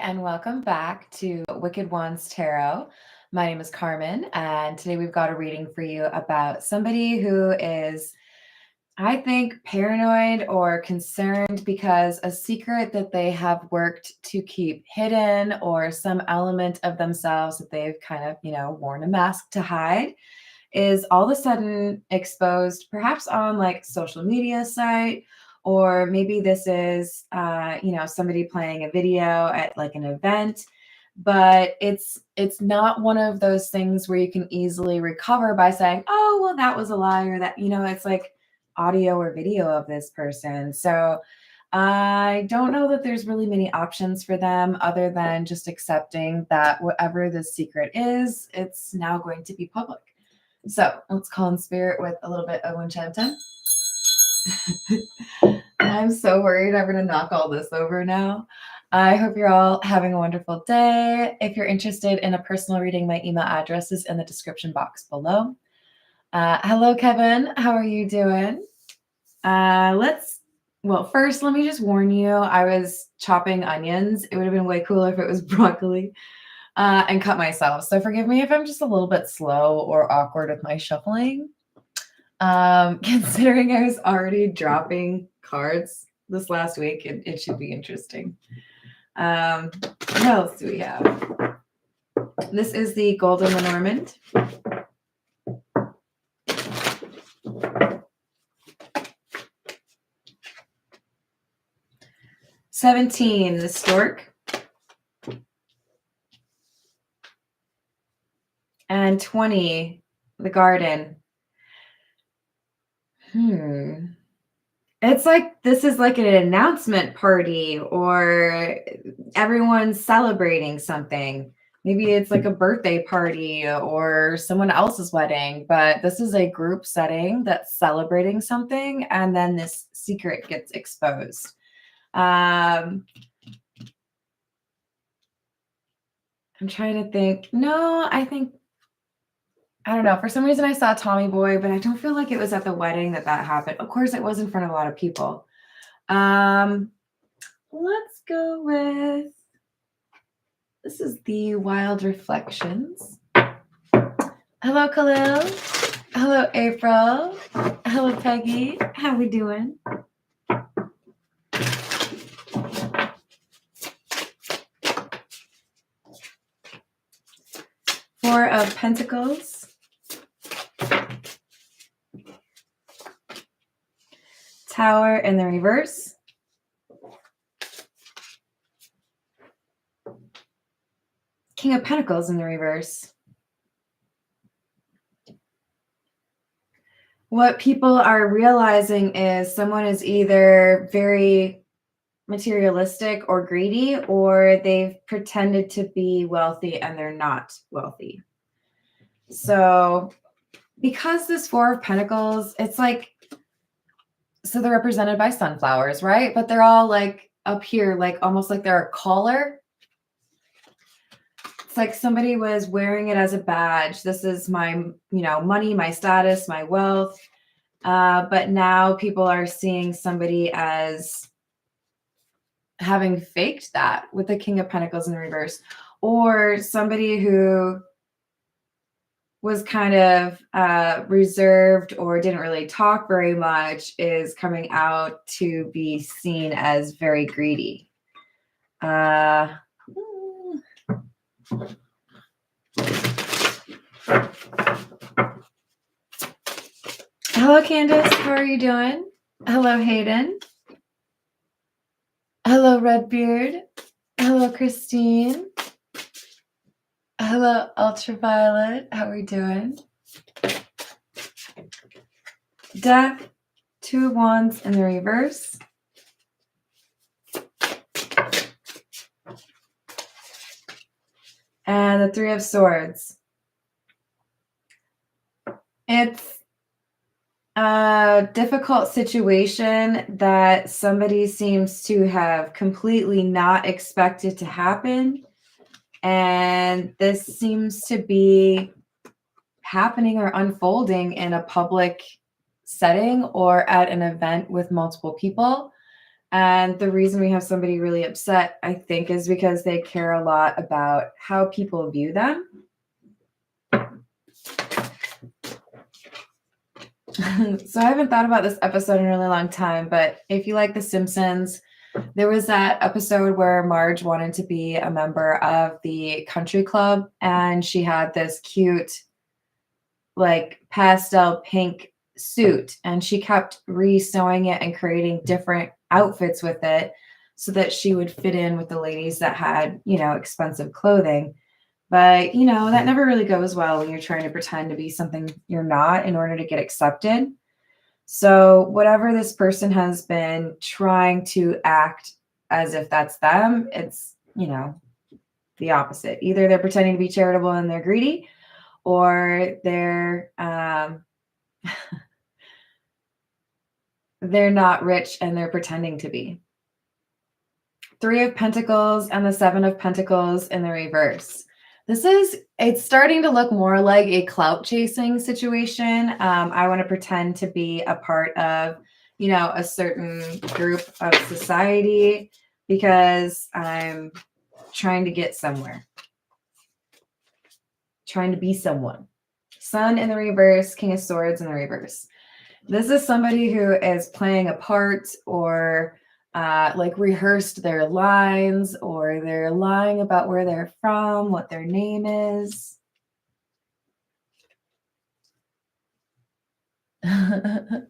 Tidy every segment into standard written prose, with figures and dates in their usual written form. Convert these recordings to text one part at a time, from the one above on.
and welcome back to Wicked Ones Tarot. My name is Carmen, and today we've got a reading for you about somebody who is, I think, paranoid or concerned because a secret that they have worked to keep hidden, or some element of themselves that they've kind of, worn a mask to hide, is all of a sudden exposed, perhaps on like social media site, or maybe this is somebody playing a video at like an event, but it's not one of those things where you can easily recover by saying, oh well, that was a lie, or that it's like audio or video of this person. So I don't know that there's really many options for them other than just accepting that whatever the secret is, it's now going to be public. So let's call in spirit with a little bit of Winchanton. I'm so worried I'm going to knock all this over now. I hope you're all having a wonderful day. If you're interested in a personal reading, my email address is in the description box below. Hello, Kevin. How are you doing? First, let me just warn you, I was chopping onions. It would have been way cooler if it was broccoli. And cut myself. So forgive me if I'm just a little bit slow or awkward with my shuffling. Considering I was already dropping cards this last week, it should be interesting. What else do we have? This is the Golden Lenormand. $17, the Stork. And $20, the Garden. It's like this is like an announcement party, or everyone's celebrating something. Maybe it's like a birthday party or someone else's wedding, but this is a group setting that's celebrating something, and then this secret gets exposed. I'm trying to think. No, I don't know. For some reason, I saw Tommy Boy, but I don't feel like it was at the wedding that happened. Of course, it was in front of a lot of people. Let's go with, this is the Wild Reflections. Hello, Khalil. Hello, April. Hello, Peggy. How we doing? Four of Pentacles. Tower in the reverse. King of Pentacles in the reverse. What people are realizing is someone is either very materialistic or greedy, or they've pretended to be wealthy and they're not wealthy. So because this Four of Pentacles, it's like, so they're represented by sunflowers, right? But they're all like up here, like almost like they're a collar. It's like somebody was wearing it as a badge. This is my, money, my status, my wealth. But now people are seeing somebody as having faked that with the King of Pentacles in the reverse, or somebody who was kind of reserved or didn't really talk very much is coming out to be seen as very greedy. Hello, Candace. How are you doing? Hello, Hayden. Hello, Redbeard. Hello, Christine. Hello, Ultraviolet. How are we doing? Death, Two of Wands in the reverse. And the Three of Swords. It's a difficult situation that somebody seems to have completely not expected to happen. And this seems to be happening or unfolding in a public setting or at an event with multiple people. And the reason we have somebody really upset, I think, is because they care a lot about how people view them. So I haven't thought about this episode in a really long time, but if you like The Simpsons, there was that episode where Marge wanted to be a member of the country club, and she had this cute, like, pastel pink suit, and she kept re-sewing it and creating different outfits with it so that she would fit in with the ladies that had, expensive clothing. But, that never really goes well when you're trying to pretend to be something you're not in order to get accepted. So, whatever this person has been trying to act as if that's them, it's, the opposite. Either they're pretending to be charitable and they're greedy, or they're not rich and they're pretending to be. Three of Pentacles and the Seven of Pentacles in the reverse. It's starting to look more like a clout chasing situation. I want to pretend to be a part of, a certain group of society because I'm trying to get somewhere, trying to be someone. Sun in the reverse, King of Swords in the reverse. This is somebody who is playing a part or rehearsed their lines, or they're lying about where they're from, what their name is. Are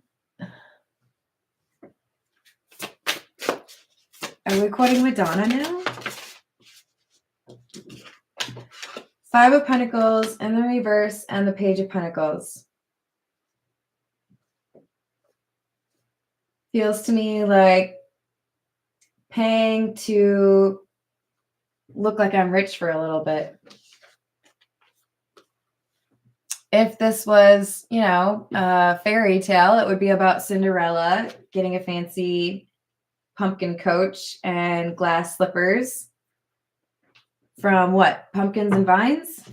we quoting Madonna now? Five of Pentacles in the reverse and the Page of Pentacles. Feels to me like paying to look like I'm rich for a little bit. If this was, a fairy tale, it would be about Cinderella getting a fancy pumpkin coach and glass slippers from what? Pumpkins and Vines?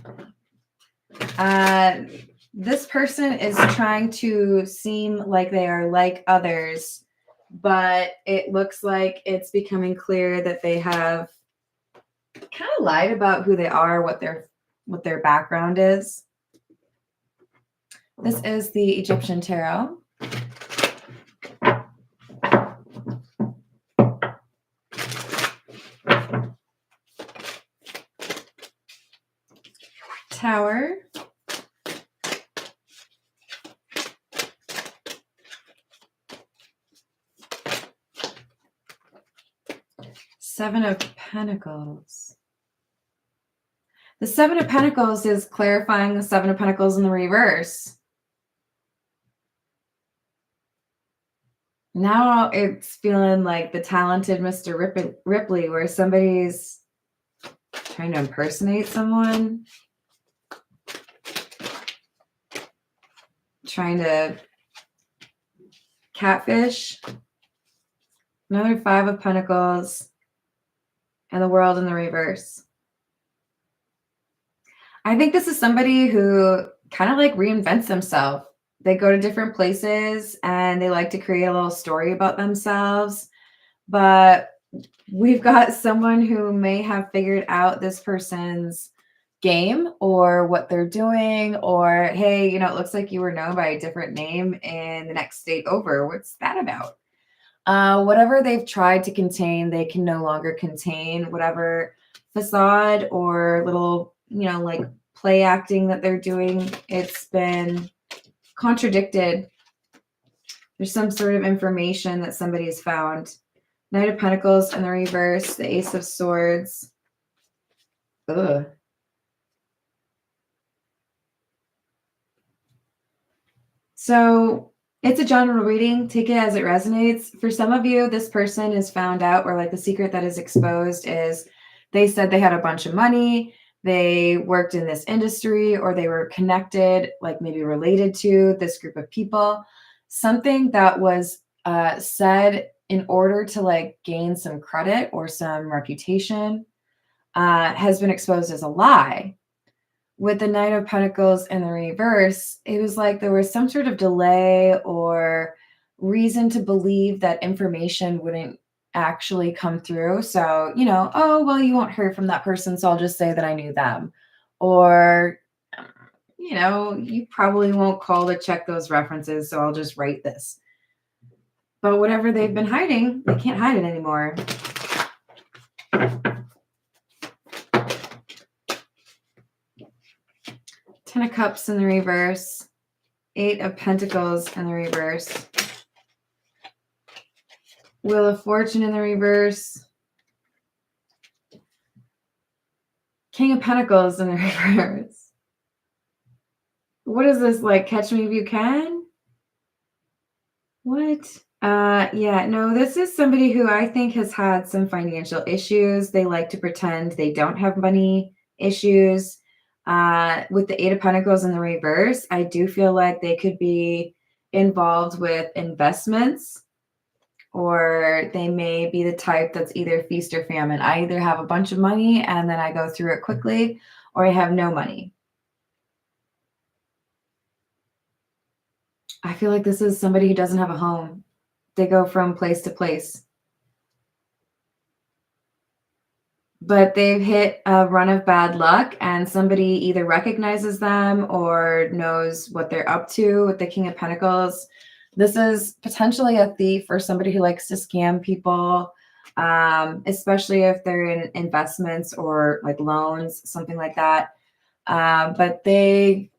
This person is trying to seem like they are like others, but it looks like it's becoming clear that they have kind of lied about who they are, what their background is. This is the Egyptian Tarot. Tower. Seven of Pentacles. The Seven of Pentacles is clarifying the Seven of Pentacles in the reverse. Now it's feeling like the talented Mr. Ripley, where somebody's trying to impersonate someone, trying to catfish. Another Five of Pentacles and the World in the reverse. I think this is somebody who kind of like reinvents themselves. They go to different places and they like to create a little story about themselves. But we've got someone who may have figured out this person's game or what they're doing, or, hey, it looks like you were known by a different name in the next state over. What's that about? Whatever they've tried to contain, they can no longer contain. Whatever facade or little, like play acting that they're doing, it's been contradicted. There's some sort of information that somebody's found. Knight of Pentacles in the reverse, the Ace of Swords. Ugh. So it's a general reading. Take it as it resonates. For some of you, this person is found out, or like the secret that is exposed is they said they had a bunch of money, they worked in this industry, or they were connected, like maybe related to this group of people. Something that was said in order to like gain some credit or some reputation has been exposed as a lie. With the Knight of Pentacles in the reverse, it was like there was some sort of delay or reason to believe that information wouldn't actually come through. So, oh, well, you won't hear from that person, so I'll just say that I knew them. Or, you probably won't call to check those references, so I'll just write this. But whatever they've been hiding, they can't hide it anymore. Ten of Cups in the reverse. Eight of Pentacles in the reverse. Wheel of Fortune in the reverse. King of Pentacles in the reverse. What is this, like Catch Me If You Can? What? Yeah, no, this is somebody who I think has had some financial issues. They like to pretend they don't have money issues. With the Eight of Pentacles in the reverse, I do feel like they could be involved with investments, or they may be the type that's either feast or famine. I either have a bunch of money and then I go through it quickly, or I have no money. I feel like this is somebody who doesn't have a home. They go from place to place. But they've hit a run of bad luck, and somebody either recognizes them or knows what they're up to with the King of Pentacles. This is potentially a thief or somebody who likes to scam people, especially if they're in investments or like loans, something like that. But they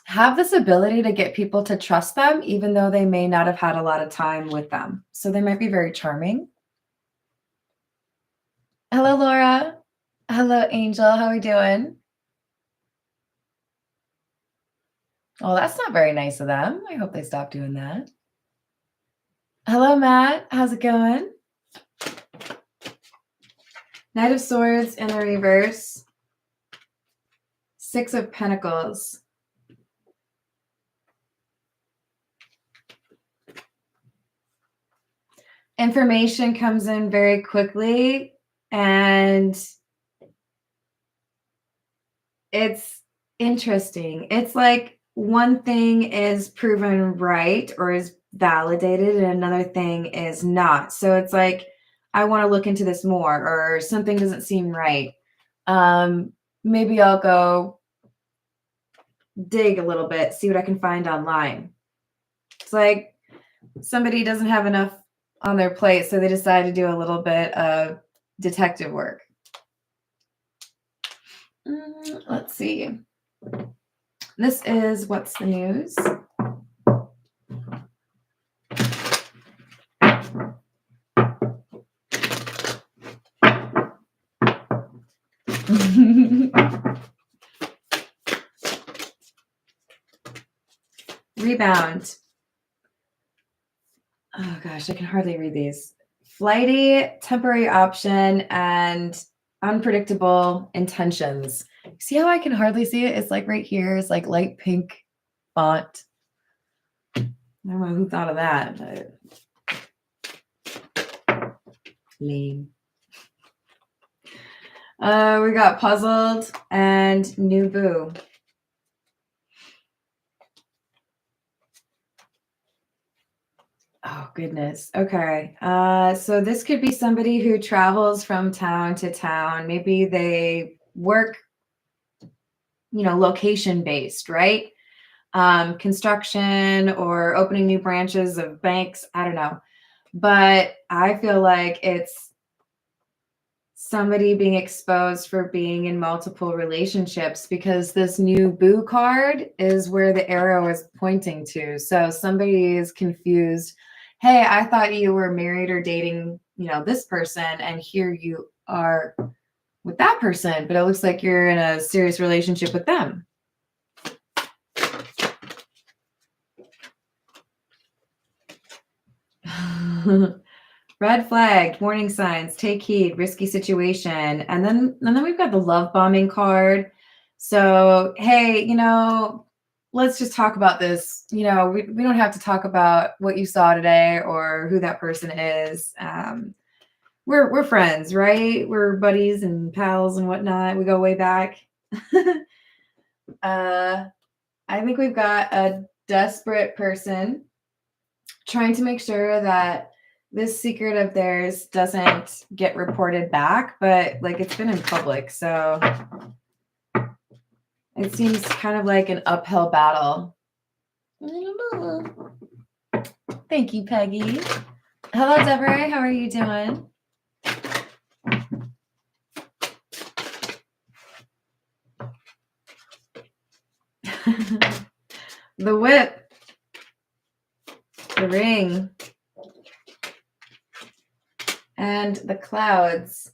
have this ability to get people to trust them, even though they may not have had a lot of time with them. So they might be very charming. Hello, Laura. Hello, Angel. How are we doing? Oh, that's not very nice of them. I hope they stop doing that. Hello, Matt. How's it going? Knight of Swords in the reverse. Six of Pentacles. Information comes in very quickly, and it's interesting. It's like one thing is proven right or is validated, and another thing is not. So it's like, I want to look into this more, or something doesn't seem right. Maybe I'll go dig a little bit, see what I can find online. It's like somebody doesn't have enough on their plate, so they decide to do a little bit of detective work. Let's see. This is What's the News. Rebound. Oh gosh, I can hardly read these. Flighty, temporary option, and unpredictable intentions. See how I can hardly see it? It's like right here. It's like light pink font. I don't know who thought of that, but lame. We got puzzled and new boo. Oh, goodness. Okay. So this could be somebody who travels from town to town. Maybe they work, location based, right? Construction or opening new branches of banks. I don't know. But I feel like it's somebody being exposed for being in multiple relationships, because this new boo card is where the arrow is pointing to. So somebody is confused. Hey, I thought you were married or dating, this person, and here you are with that person, but it looks like you're in a serious relationship with them. Red flag, warning signs, take heed, risky situation. And then we've got the love bombing card. So, hey, let's just talk about this. We don't have to talk about what you saw today or who that person is. We're friends, right? We're buddies and pals and whatnot. We go way back. I think we've got a desperate person trying to make sure that this secret of theirs doesn't get reported back, but like it's been in public. So it seems kind of like an uphill battle. Thank you, Peggy. Hello, Deborah. How are you doing? The whip, the ring, and the clouds.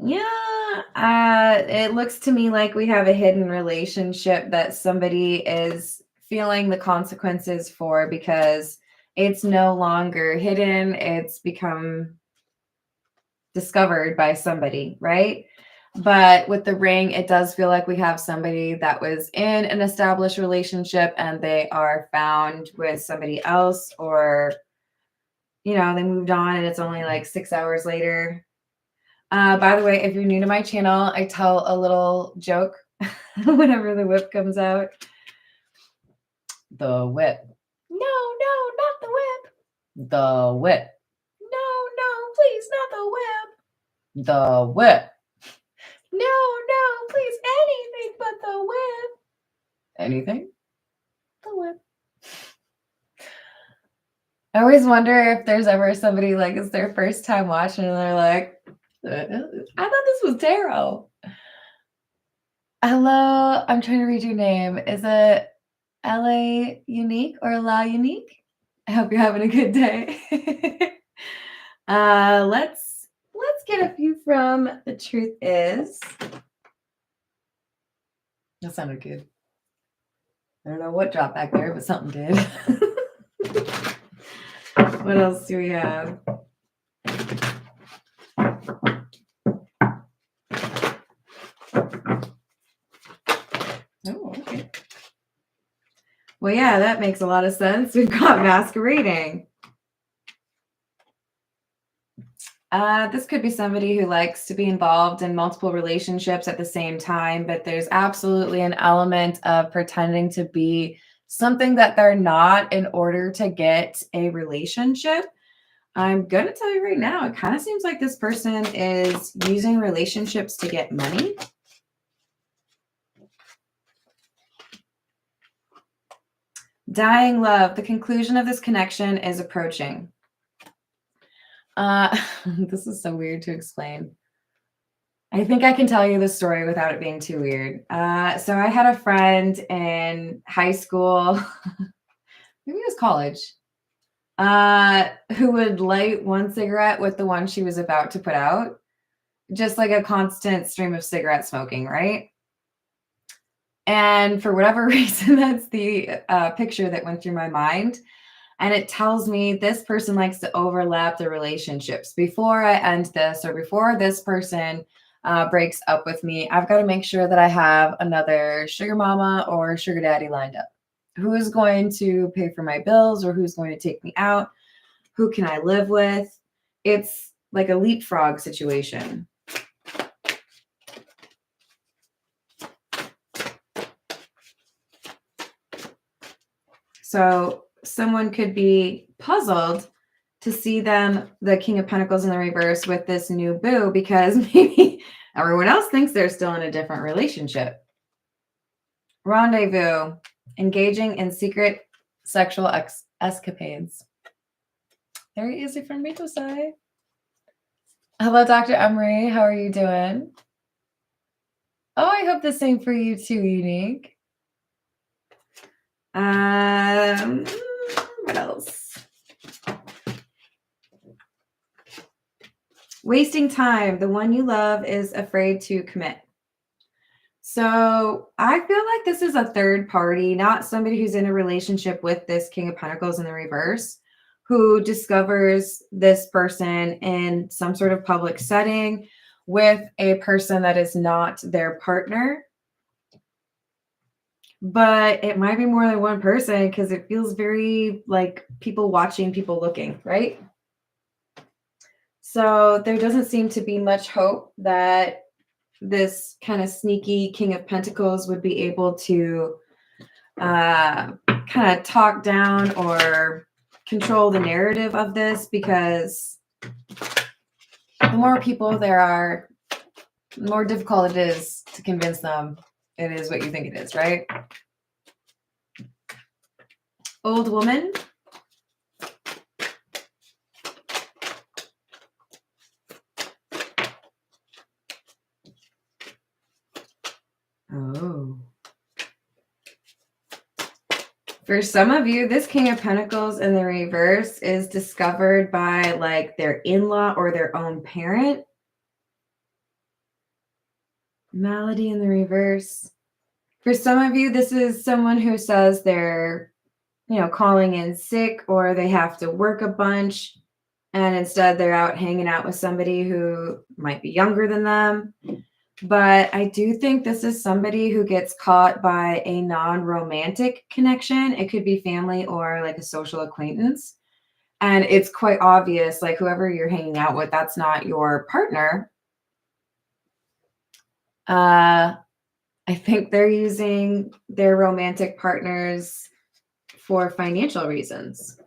Yeah, it looks to me like we have a hidden relationship that somebody is feeling the consequences for because it's no longer hidden. It's become discovered by somebody, right? But with the ring, it does feel like we have somebody that was in an established relationship and they are found with somebody else, or, you know, they moved on and it's only like 6 hours later. By the way, if you're new to my channel, I tell a little joke whenever the whip comes out. The whip. No, not the whip. The whip. No, please, not the whip. The whip. No, please, anything but the whip. Anything? The whip. I always wonder if there's ever somebody like it's their first time watching and they're like, I thought this was tarot. Hello, I'm trying to read your name. Is it LA Unique or La Unique? I hope you're having a good day. Let's get a few from The Truth Is. That sounded good. I don't know what dropped back there, but something did. What else do we have? Oh, okay. Well, yeah, that makes a lot of sense. We've got masquerading. This could be somebody who likes to be involved in multiple relationships at the same time, but there's absolutely an element of pretending to be something that they're not in order to get a relationship. I'm going to tell you right now, it kind of seems like this person is using relationships to get money. Dying love. The conclusion of this connection is approaching. This is so weird to explain. I think I can tell you the story without it being too weird. So I had a friend in high school, maybe it was college, who would light one cigarette with the one she was about to put out. Just like a constant stream of cigarette smoking, right? And for whatever reason, that's the picture that went through my mind. And it tells me this person likes to overlap the relationships. Before I end this, or before this person breaks up with me, I've got to make sure that I have another sugar mama or sugar daddy lined up. Who is going to pay for my bills, or who's going to take me out? Who can I live with? It's like a leapfrog situation. So someone could be puzzled to see them, the King of Pentacles in the reverse, with this new boo, because maybe everyone else thinks they're still in a different relationship. Rendezvous, engaging in secret sexual escapades. Very easy for me to say. Hello, Dr. Emery. How are you doing? Oh, I hope the same for you too, Unique. What else? Wasting time. The one you love is afraid to commit. So I feel like this is a third party, not somebody who's in a relationship with this King of Pentacles in the reverse, who discovers this person in some sort of public setting with a person that is not their partner. But it might be more than one person, because it feels very like people watching, people looking, right? So there doesn't seem to be much hope that this kind of sneaky King of Pentacles would be able to kind of talk down or control the narrative of this, because the more people there are, the more difficult it is to convince them it is what you think it is, right? Old woman. Oh. For some of you, this King of Pentacles in the reverse is discovered by like their in-law or their own parent. Malady in the reverse. For some of you, this is someone who says they're, calling in sick, or they have to work a bunch, and instead they're out hanging out with somebody who might be younger than them. But I do think this is somebody who gets caught by a non-romantic connection. It could be family or like a social acquaintance. And it's quite obvious, like whoever you're hanging out with, that's not your partner. I think they're using their romantic partners for financial reasons.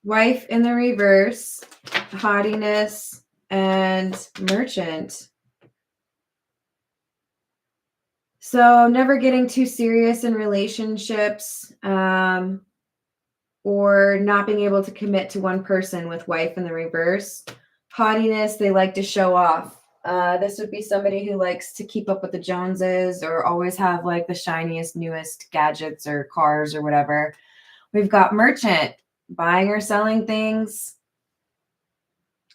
Wife in the reverse, haughtiness, and merchant. So never getting too serious in relationships, or not being able to commit to one person with wife in the reverse. Haughtiness, they like to show off. This would be somebody who likes to keep up with the Joneses, or always have like the shiniest, newest gadgets or cars or whatever. We've got merchant, buying or selling things.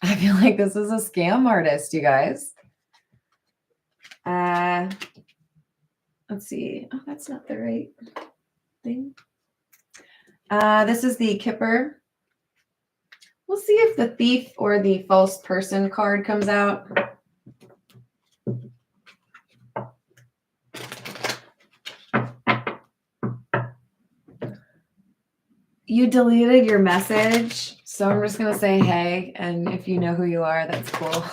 I feel like this is a scam artist, you guys. Let's see. Oh, that's not the right thing. This is the Kipper. We'll see if the thief or the false person card comes out. You deleted your message, so I'm just going to say hey, and if you know who you are, that's cool.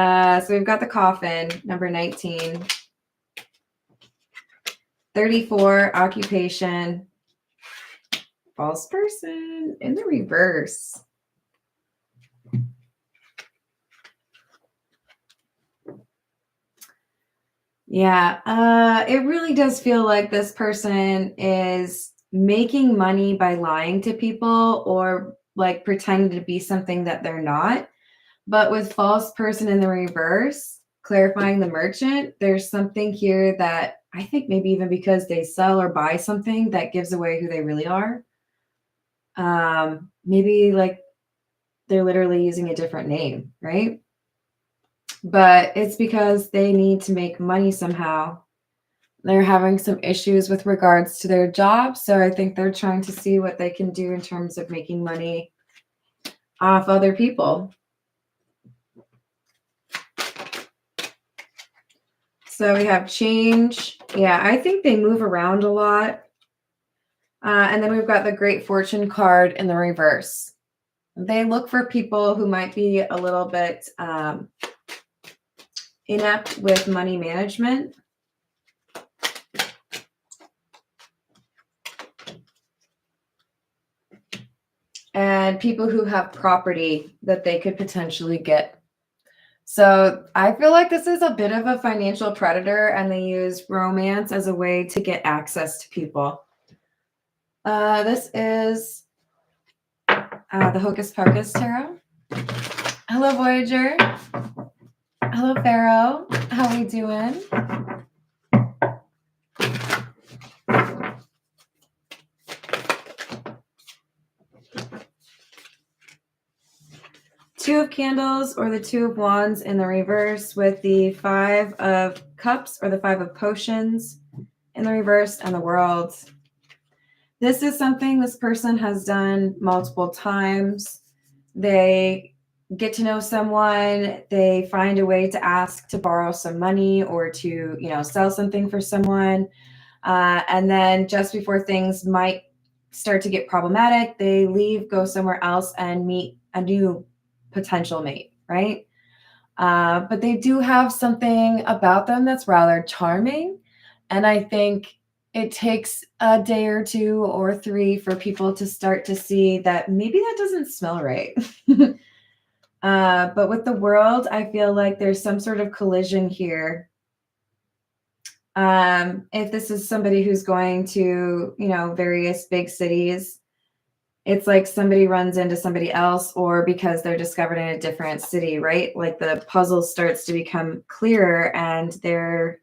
So we've got the coffin, number 19. 34, occupation. False person in the reverse. Yeah, it really does feel like this person is making money by lying to people, or like pretending to be something that they're not. But with false person in the reverse, clarifying the merchant, there's something here that I think maybe even because they sell or buy something that gives away who they really are. Maybe like they're literally using a different name, right? But it's because they need to make money somehow. They're having some issues with regards to their job. So I think they're trying to see what they can do in terms of making money off other people. So we have change. Yeah, I think they move around a lot. And then we've got the Great Fortune card in the reverse. They look for people who might be a little bit inept with money management. And people who have property that they could potentially get. So I feel like this is a bit of a financial predator, and they use romance as a way to get access to people. This is the Hocus Pocus Tarot. Hello, Voyager. Hello, Pharaoh. How we doing? Two of Candles or the Two of Wands in the reverse, with the Five of Cups or the Five of Potions in the reverse, and the World. This is something this person has done multiple times. They get to know someone, they find a way to ask to borrow some money or to, sell something for someone. And then just before things might start to get problematic, they leave, go somewhere else, and meet a new potential mate, right? But they do have something about them that's rather charming. And I think it takes a day or two or three for people to start to see that maybe that doesn't smell right. But with the world, I feel like there's some sort of collision here. If this is somebody who's going to, various big cities, it's like somebody runs into somebody else, or because they're discovered in a different city, right? Like the puzzle starts to become clearer and their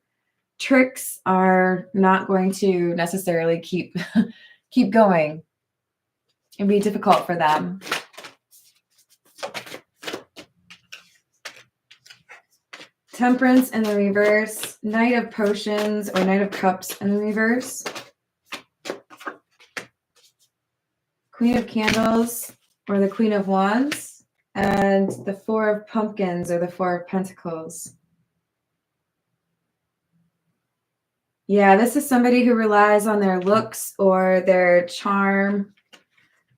tricks are not going to necessarily keep keep going. It'd be difficult for them. Temperance in the reverse, Knight of Potions or Knight of Cups in the reverse. Queen of Candles or the Queen of Wands, and the Four of Pumpkins or the Four of Pentacles. Yeah, this is somebody who relies on their looks or their charm.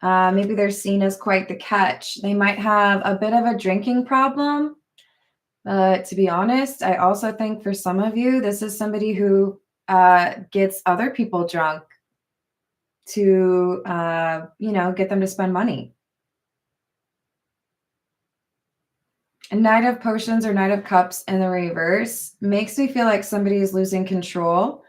Maybe they're seen as quite the catch. They might have a bit of a drinking problem. To be honest, I also think for some of you, this is somebody who gets other people drunk to, get them to spend money. A Knight of Potions or Knight of Cups in the reverse makes me feel like somebody is losing control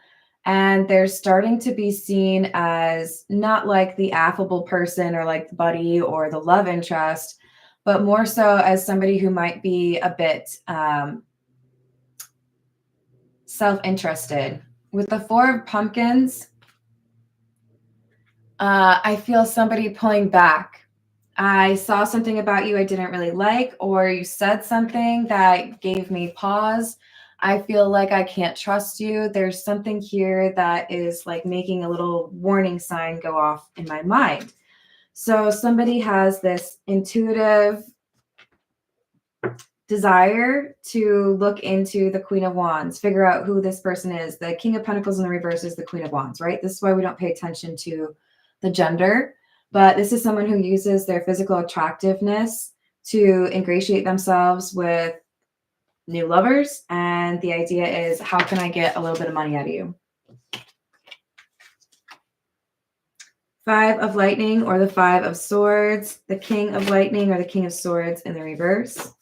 and they're starting to be seen as not like the affable person or like the buddy or the love interest, but more so as somebody who might be a bit self-interested. With the Four of Pumpkins, I feel somebody pulling back. I saw something about you I didn't really like, or you said something that gave me pause. I feel like I can't trust you. There's something here that is like making a little warning sign go off in my mind. So somebody has this intuitive desire to look into the Queen of Wands, figure out who this person is. The King of Pentacles in the reverse is the Queen of Wands, right? This is why we don't pay attention to the gender. But this is someone who uses their physical attractiveness to ingratiate themselves with new lovers. And the idea is, how can I get a little bit of money out of you? Five of Lightning or the Five of Swords, the King of Lightning or the King of Swords in the reverse.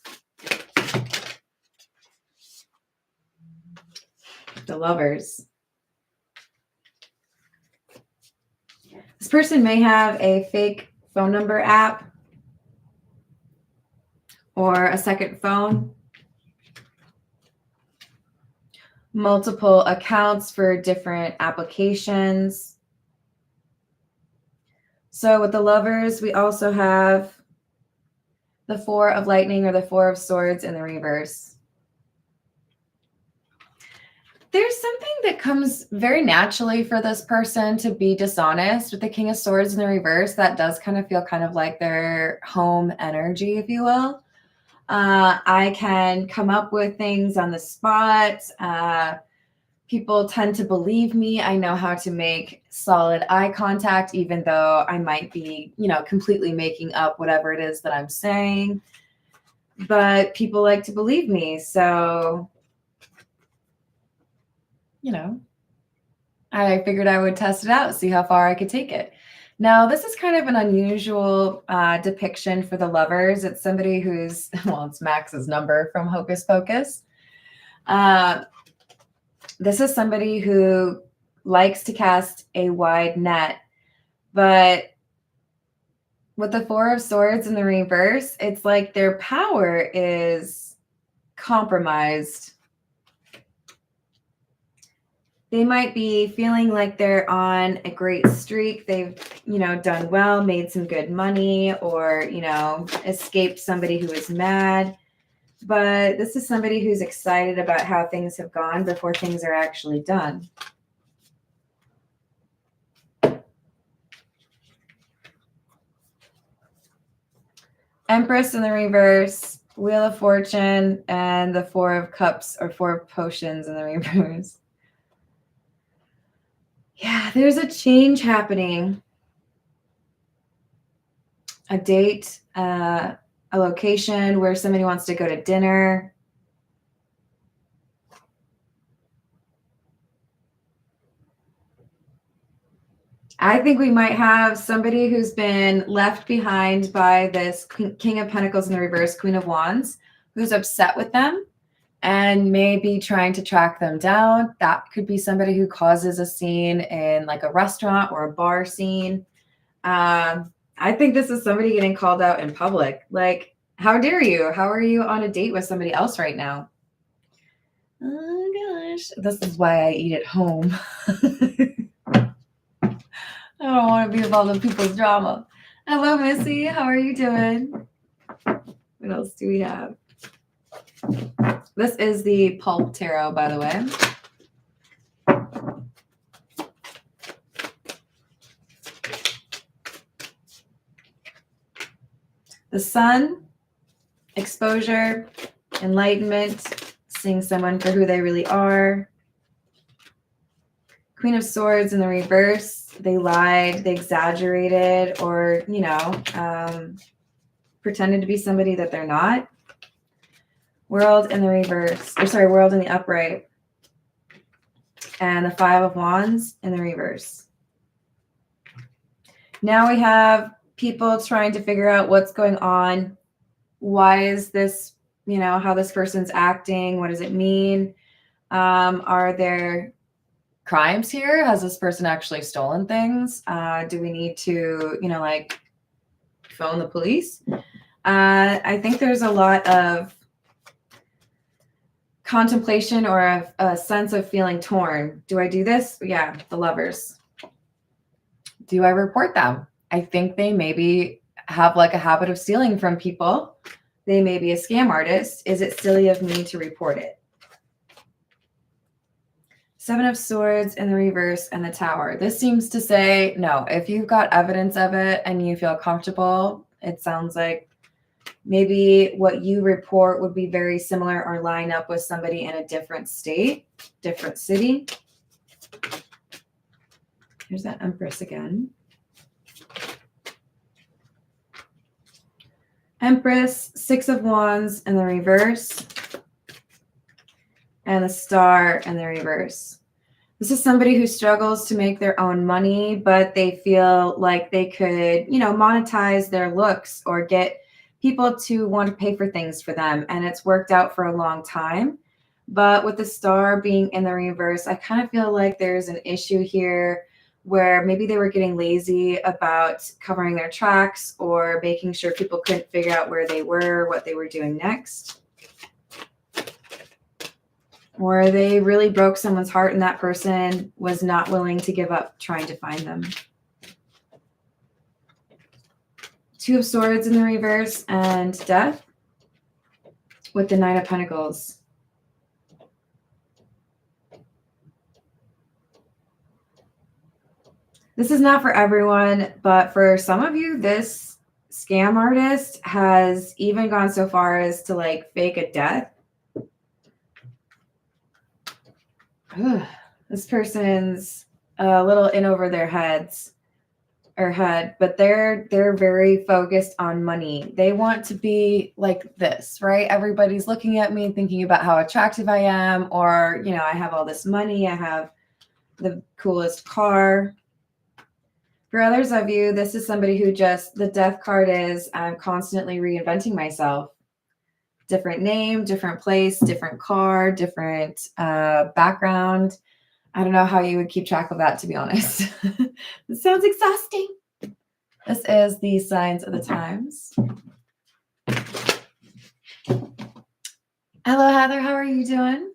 The Lovers. This person may have a fake phone number app or a second phone, multiple accounts for different applications. So with the Lovers, we also have the Four of Lightning or the Four of Swords in the reverse. There's something that comes very naturally for this person to be dishonest. With the King of Swords in the reverse, that does kind of feel kind of like their home energy, if you will. I can come up with things on the spot. People tend to believe me. I know how to make solid eye contact, even though I might be, completely making up whatever it is that I'm saying. But people like to believe me. So, I figured I would test it out, see how far I could take it. Now, this is kind of an unusual depiction for the Lovers. It's somebody who's, it's Max's number from Hocus Pocus. This is somebody who likes to cast a wide net, but with the Four of Swords in the reverse, it's like their power is compromised. They might be feeling like they're on a great streak. They've, done well, made some good money, or, escaped somebody who is mad. But this is somebody who's excited about how things have gone before things are actually done. Empress in the reverse, Wheel of Fortune, and the Four of Cups or Four of Potions in the reverse. Yeah, there's a change happening. A date, a location where somebody wants to go to dinner. I think we might have somebody who's been left behind by this King of Pentacles in the reverse, Queen of Wands, who's upset with them and maybe trying to track them down. That could be somebody who causes a scene in like a restaurant or a bar scene. I think this is somebody getting called out in public. Like, how dare you? How are you on a date with somebody else right now? Oh gosh, this is why I eat at home. I don't want to be involved in people's drama. Hello, Missy. How are you doing? What else do we have? This is the Pulp Tarot, by the way. The Sun, exposure, enlightenment, seeing someone for who they really are. Queen of Swords in the reverse. They lied, they exaggerated, or, you know, pretended to be somebody that they're not. World in the reverse, or sorry, World in the upright. And the Five of Wands in the reverse. Now we have people trying to figure out what's going on. Why is this, you know, how this person's acting? What does it mean? Are there crimes here? Has this person actually stolen things? Do we need to, you know, like phone the police? I think there's a lot of contemplation or a sense of feeling torn. Do I do this? Yeah, the Lovers. Do I report them? I think they maybe have like a habit of stealing from people. They may be a scam artist. Is it silly of me to report it? Seven of Swords in the reverse and the Tower. This seems to say, no, if you've got evidence of it and you feel comfortable, it sounds like maybe what you report would be very similar or line up with somebody in a different state, different city. Here's that Empress again. Empress, Six of Wands in the reverse, and the Star in the reverse. This is somebody who struggles to make their own money, but they feel like they could, you know, monetize their looks or get people to want to pay for things for them. And it's worked out for a long time. But with the Star being in the reverse, I kind of feel like there's an issue here where maybe they were getting lazy about covering their tracks or making sure people couldn't figure out where they were, what they were doing next. Or they really broke someone's heart and that person was not willing to give up trying to find them. Two of Swords in the reverse and Death with the Nine of Pentacles. This is not for everyone, but for some of you, this scam artist has even gone so far as to like fake a death. Ugh, this person's a little in over their heads or head, but they're very focused on money. They want to be like this, right? Everybody's looking at me thinking about how attractive I am, or, you know, I have all this money, I have the coolest car. For others of you, this is somebody who just, the Death card is, I'm constantly reinventing myself. Different name, different place, different car, different background. I don't know how you would keep track of that, to be honest. It sounds exhausting. This is the Signs of the Times. Hello, Heather. How are you doing?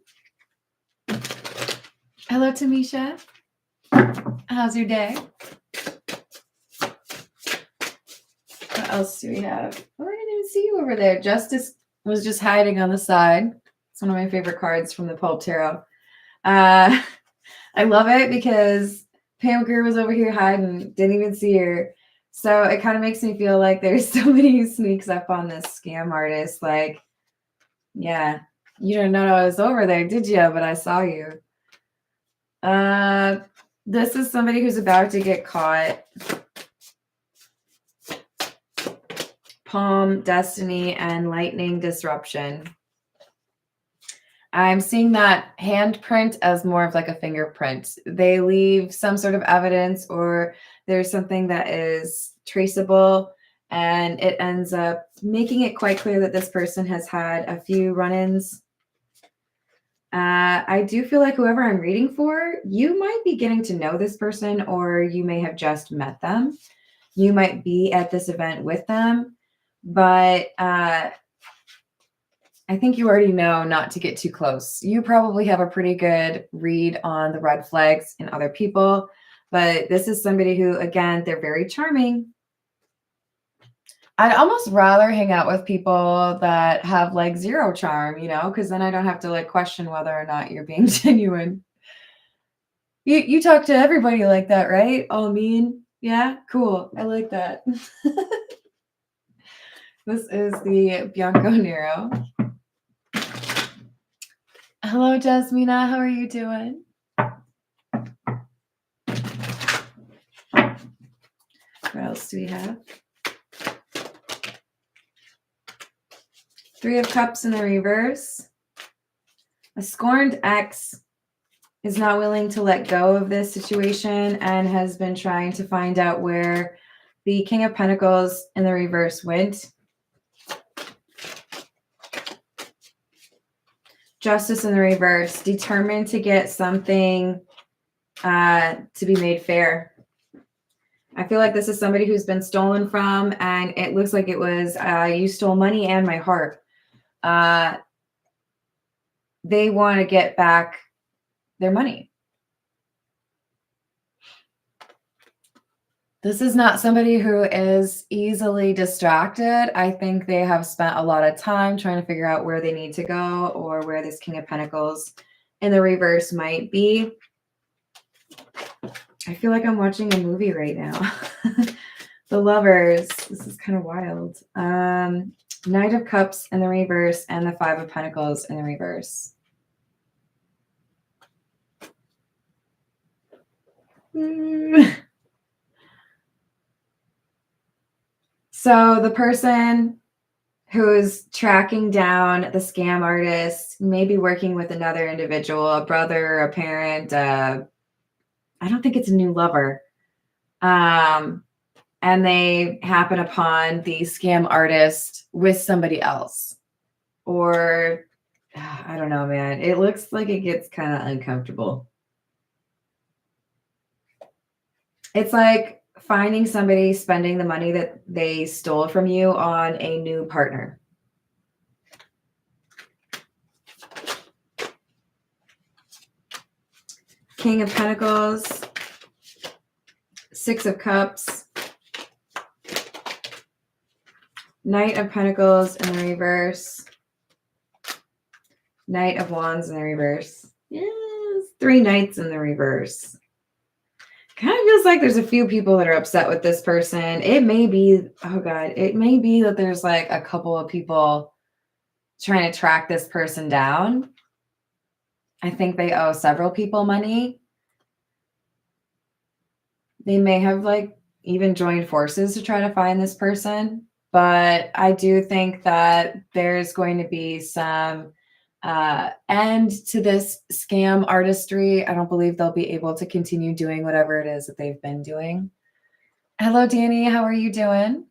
Hello, Tamisha. How's your day? What else do we have? Oh, I didn't even see you over there. Justice was just hiding on the side. It's one of my favorite cards from the Pulp Tarot. I love it because Pam Grier was over here hiding, didn't even see her. So it kind of makes me feel like there's somebody who sneaks up on this scam artist. Like, yeah, you didn't know I was over there, did you? But I saw you. This is somebody who's about to get caught. Palm, Destiny, and Lightning Disruption. I'm seeing that handprint as more of like a fingerprint. They leave some sort of evidence, or there's something that is traceable, and it ends up making it quite clear that this person has had a few run-ins. I do feel like whoever I'm reading for, you might be getting to know this person, or you may have just met them. You might be at this event with them, but I think you already know not to get too close. You probably have a pretty good read on the red flags in other people, but this is somebody who, again, they're very charming. I'd almost rather hang out with people that have like zero charm, because then I don't have to like question whether or not you're being genuine. You talk to everybody like that, right? All mean. Yeah, cool. I like that. This is the Bianco Nero. Hello, Jasmina. How are you doing? What else do we have? Three of Cups in the reverse. A scorned ex is not willing to let go of this situation and has been trying to find out where the King of Pentacles in the reverse went. Justice in the reverse, determined to get something to be made fair. I feel like this is somebody who's been stolen from, and it looks like it was, you stole money and my heart. They want to get back their money. This is not somebody who is easily distracted. I think they have spent a lot of time trying to figure out where they need to go, or where this King of Pentacles in the reverse might be. I feel like I'm watching a movie right now. The Lovers. This is kind of wild. Knight of Cups in the reverse and the Five of Pentacles in the reverse. So the person who is tracking down the scam artist may be working with another individual, a brother, a parent. I don't think it's a new lover. And they happen upon the scam artist with somebody else. Or, I don't know, man. It looks like it gets kind of uncomfortable. It's like finding somebody spending the money that they stole from you on a new partner. King of Pentacles, Six of Cups, Knight of Pentacles in the reverse, Knight of Wands in the reverse. Yes, three knights in the reverse. Kind of feels like there's a few people that are upset with this person. It may be, oh God, it may be that there's like a couple of people trying to track this person down. I think they owe several people money. They may have like even joined forces to try to find this person. But I do think that there's going to be some end to this scam artistry. I don't believe they'll be able to continue doing whatever it is that they've been doing. Hello, Danny. How are you doing?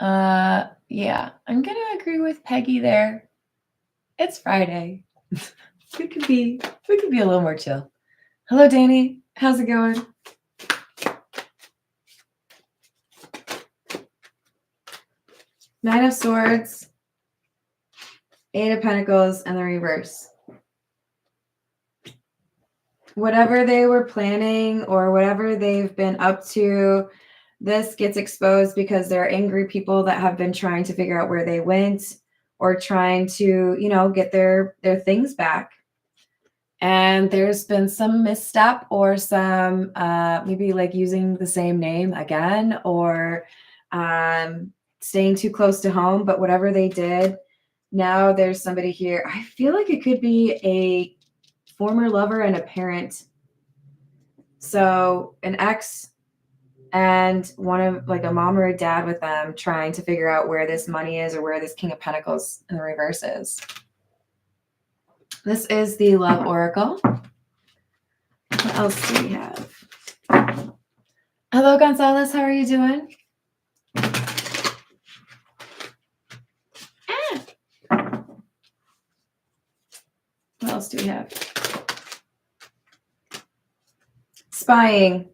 Yeah, I'm going to agree with Peggy there. It's Friday. we could be a little more chill. Hello, Danny. How's it going? Nine of Swords, Eight of Pentacles, and the reverse. Whatever they were planning or whatever they've been up to, this gets exposed because there are angry people that have been trying to figure out where they went, or trying to, get their things back. And there's been some misstep, or some maybe like using the same name again, or staying too close to home. But whatever they did, now there's somebody here. I feel like it could be a former lover and a parent. So an ex and one of like a mom or a dad with them trying to figure out where this money is or where this King of Pentacles in the reverse is. This is the Love Oracle. What else do we have? Hello, Gonzalez. How are you doing? What else do we have? Spying,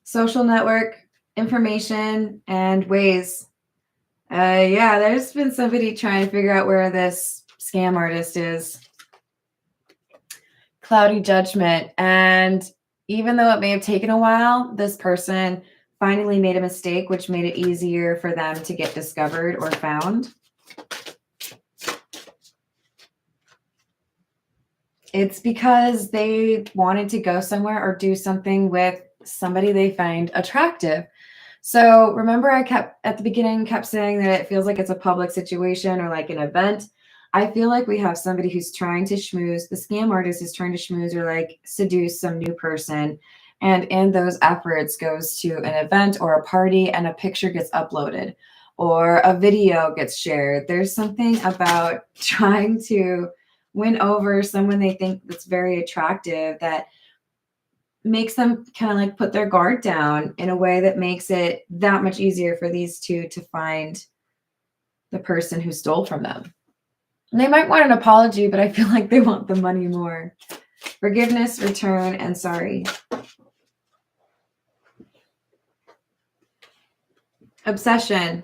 social network, information, and ways. Yeah, there's been somebody trying to figure out where this scam artist is. Cloudy judgment. And even though it may have taken a while, this person finally made a mistake, which made it easier for them to get discovered or found. It's because they wanted to go somewhere or do something with somebody they find attractive. So remember I at the beginning kept saying that it feels like it's a public situation or like an event. I feel like we have somebody who's trying to schmooze. The scam artist is trying to schmooze or like seduce some new person. And in those efforts goes to an event or a party and a picture gets uploaded or a video gets shared. There's something about trying to win over someone they think that's very attractive that makes them kind of like put their guard down in a way that makes it that much easier for these two to find the person who stole from them. And they might want an apology, but I feel like they want the money more. Forgiveness, return, and sorry. Obsession,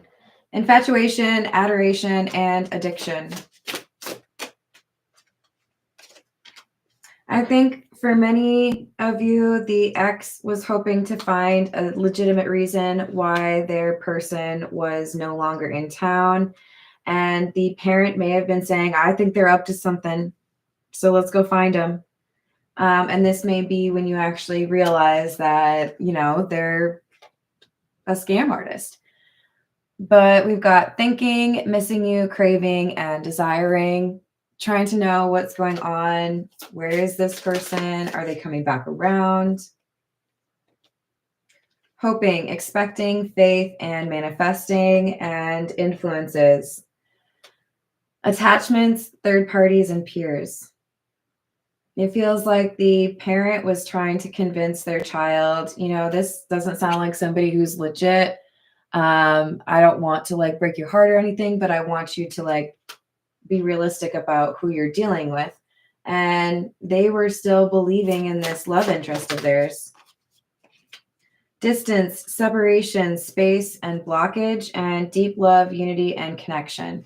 infatuation, adoration, and addiction. I think for many of you, the ex was hoping to find a legitimate reason why their person was no longer in town. And the parent may have been saying, I think they're up to something, so let's go find them. And this may be when you actually realize that, you know, they're a scam artist. But we've got thinking, missing you, craving, and desiring, trying to know what's going on. Where is this person? Are they coming back around? Hoping, expecting, faith, and manifesting, and influences. Attachments, third parties, and peers. It feels like the parent was trying to convince their child, you know, this doesn't sound like somebody who's legit. I don't want to like break your heart or anything, but I want you to like be realistic about who you're dealing with. And they were still believing in this love interest of theirs. Distance, separation, space, and blockage, and deep love, unity, and connection.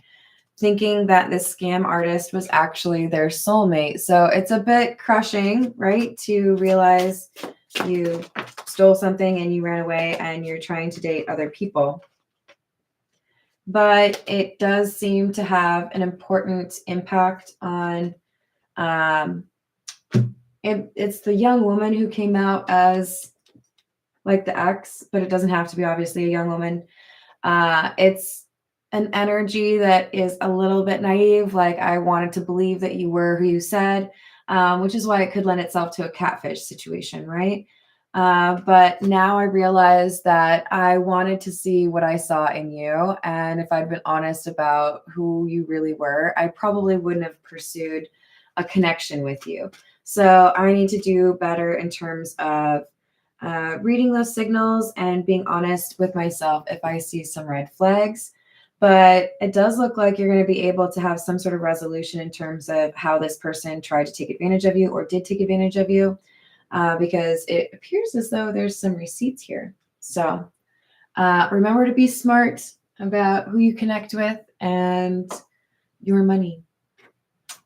Thinking that this scam artist was actually their soulmate. So it's a bit crushing, right? To realize you stole something and you ran away and you're trying to date other people. But it does seem to have an important impact on, it's the young woman who came out as like the ex, but it doesn't have to be obviously a young woman. It's an energy that is a little bit naive. Like I wanted to believe that you were who you said, which is why it could lend itself to a catfish situation, right? But now I realize that I wanted to see what I saw in you. And if I'd been honest about who you really were, I probably wouldn't have pursued a connection with you. So I need to do better in terms of reading those signals and being honest with myself if I see some red flags. But it does look like you're going to be able to have some sort of resolution in terms of how this person tried to take advantage of you or did take advantage of you, because it appears as though there's some receipts here. So remember to be smart about who you connect with and your money.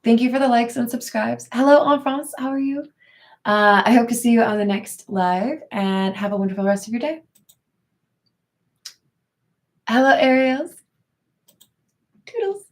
Thank you for the likes and subscribes. Hello, Enfance. How are you? I hope to see you on the next live and have a wonderful rest of your day. Hello, Aries. Toodles.